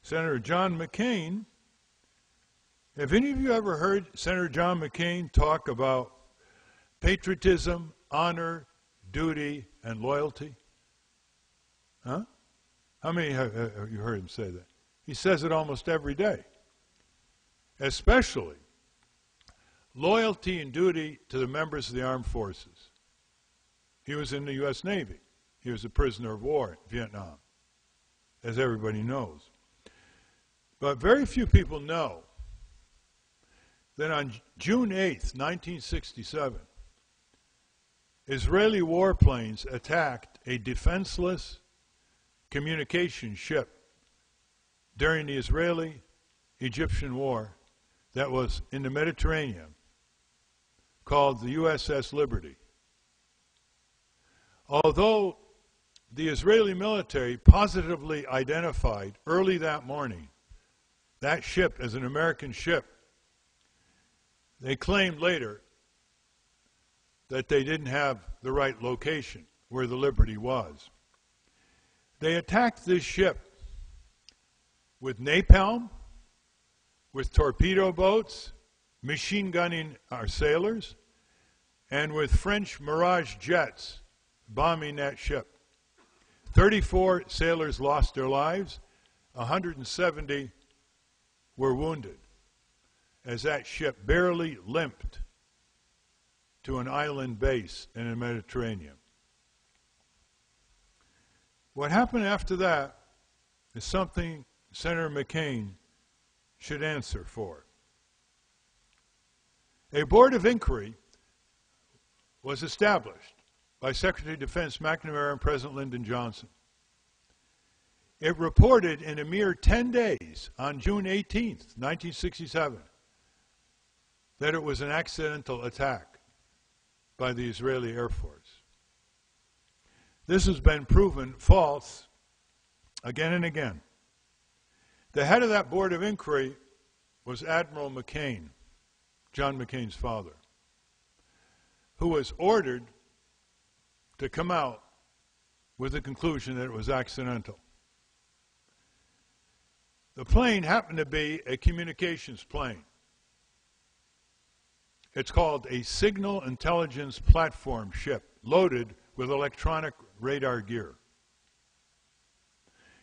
Senator John McCain. Have any of you ever heard Senator John McCain talk about patriotism, honor, duty, and loyalty? Huh? How many have you heard him say that? He says it almost every day. Especially loyalty and duty to the members of the armed forces. He was in the U.S. Navy. He was a prisoner of war in Vietnam, as everybody knows. But very few people know that on June 8th, 1967, Israeli warplanes attacked a defenseless communication ship during the Israeli-Egyptian war that was in the Mediterranean called the U.S.S. Liberty. Although the Israeli military positively identified early that morning that ship as an American ship, they claimed later that they didn't have the right location where the Liberty was. They attacked this ship with napalm, with torpedo boats, machine gunning our sailors, and with French Mirage jets bombing that ship. 34 sailors lost their lives, 170 were wounded as that ship barely limped to an island base in the Mediterranean. What happened after that is something Senator McCain should answer for. A board of inquiry was established by Secretary of Defense McNamara and President Lyndon Johnson. It reported in a mere 10 days, on June 18th, 1967, that it was an accidental attack by the Israeli Air Force. This has been proven false again and again. The head of that board of inquiry was Admiral McCain, John McCain's father, who was ordered to come out with the conclusion that it was accidental. The plane happened to be a communications plane. It's called a signal intelligence platform ship loaded with electronic radar gear.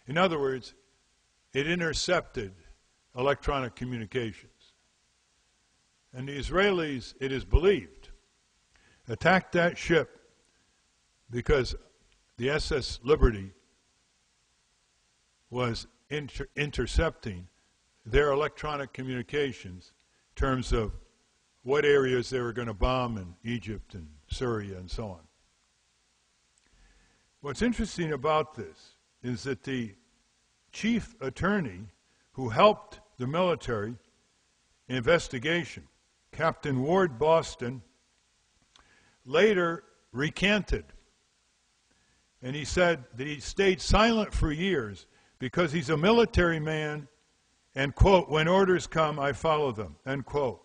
In other words, it intercepted electronic communications. And the Israelis, it is believed, attacked that ship because the SS Liberty was intercepting their electronic communications in terms of what areas they were going to bomb in Egypt and Syria and so on. What's interesting about this is that the chief attorney who helped the military investigation, Captain Ward Boston, later recanted. And he said that he stayed silent for years because he's a military man and, quote, when orders come, I follow them, end quote.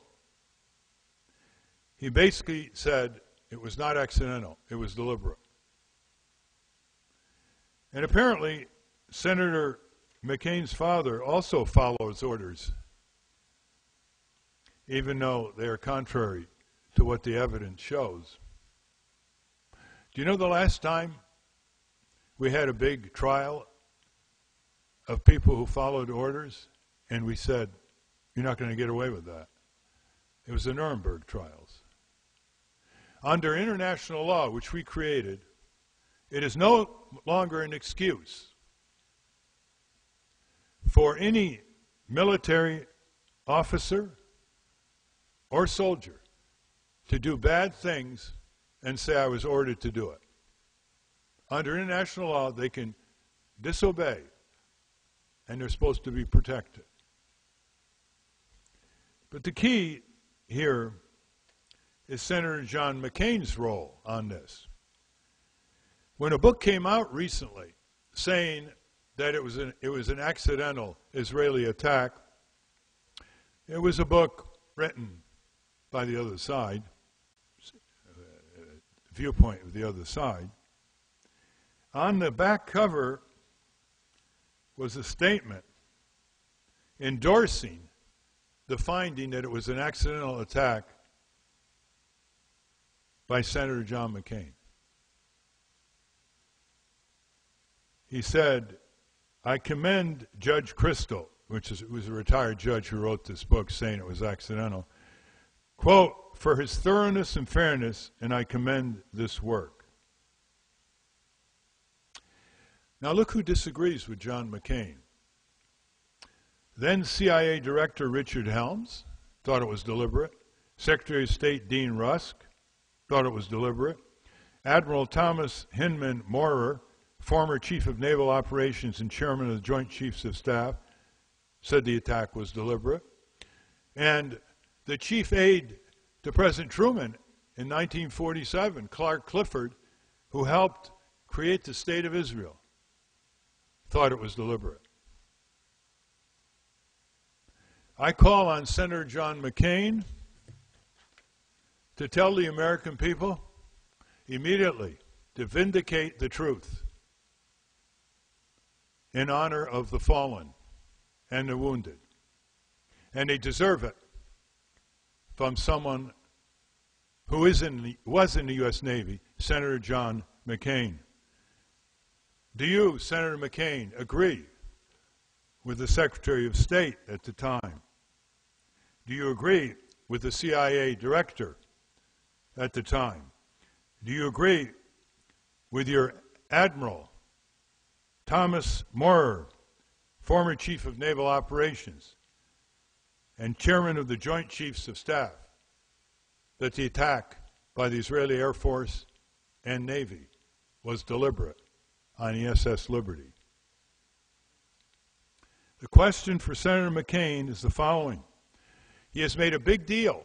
He basically said it was not accidental, it was deliberate. And apparently, Senator McCain's father also follows orders, even though they are contrary to what the evidence shows. Do you know the last time we had a big trial of people who followed orders, and we said, you're not going to get away with that? It was the Nuremberg trials. Under international law, which we created, it is no longer an excuse for any military officer or soldier to do bad things and say, I was ordered to do it. Under international law, they can disobey, and they're supposed to be protected. But the key here is Senator John McCain's role on this. When a book came out recently saying that it was an accidental Israeli attack, it was a book written by the other side, viewpoint of the other side. On the back cover was a statement endorsing the finding that it was an accidental attack by Senator John McCain. He said, I commend Judge Crystal, was a retired judge who wrote this book saying it was accidental, quote, for his thoroughness and fairness, and I commend this work. Now look who disagrees with John McCain. Then CIA Director Richard Helms thought it was deliberate. Secretary of State Dean Rusk thought it was deliberate. Admiral Thomas Hinman Maurer, former Chief of Naval Operations and Chairman of the Joint Chiefs of Staff, said the attack was deliberate. And the chief aide to President Truman in 1947, Clark Clifford, who helped create the State of Israel, thought it was deliberate. I call on Senator John McCain to tell the American people immediately to vindicate the truth in honor of the fallen and the wounded. And they deserve it from someone who was in the U.S. Navy, Senator John McCain. Do you, Senator McCain, agree with the Secretary of State at the time? Do you agree with the CIA Director at the time? Do you agree with your Admiral, Thomas Maurer, former Chief of Naval Operations and Chairman of the Joint Chiefs of Staff, that the attack by the Israeli Air Force and Navy was deliberate on U.S.S. Liberty? The question for Senator McCain is the following. He has made a big deal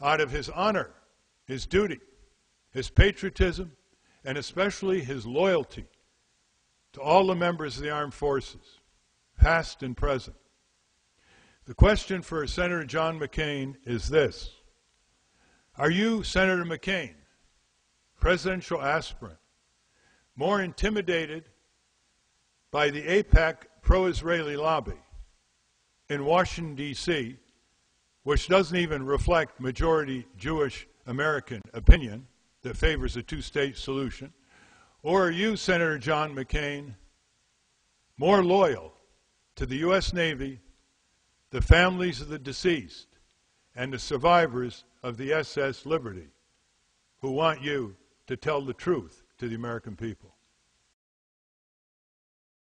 out of his honor, his duty, his patriotism, and especially his loyalty to all the members of the armed forces, past and present. The question for Senator John McCain is this. Are you, Senator McCain, presidential aspirant, more intimidated by the AIPAC pro-Israeli lobby in Washington, D.C., which doesn't even reflect majority Jewish American opinion that favors a two-state solution? Or are you, Senator John McCain, more loyal to the U.S. Navy, the families of the deceased, and the survivors of the U.S.S. Liberty, who want you to tell the truth to the American people?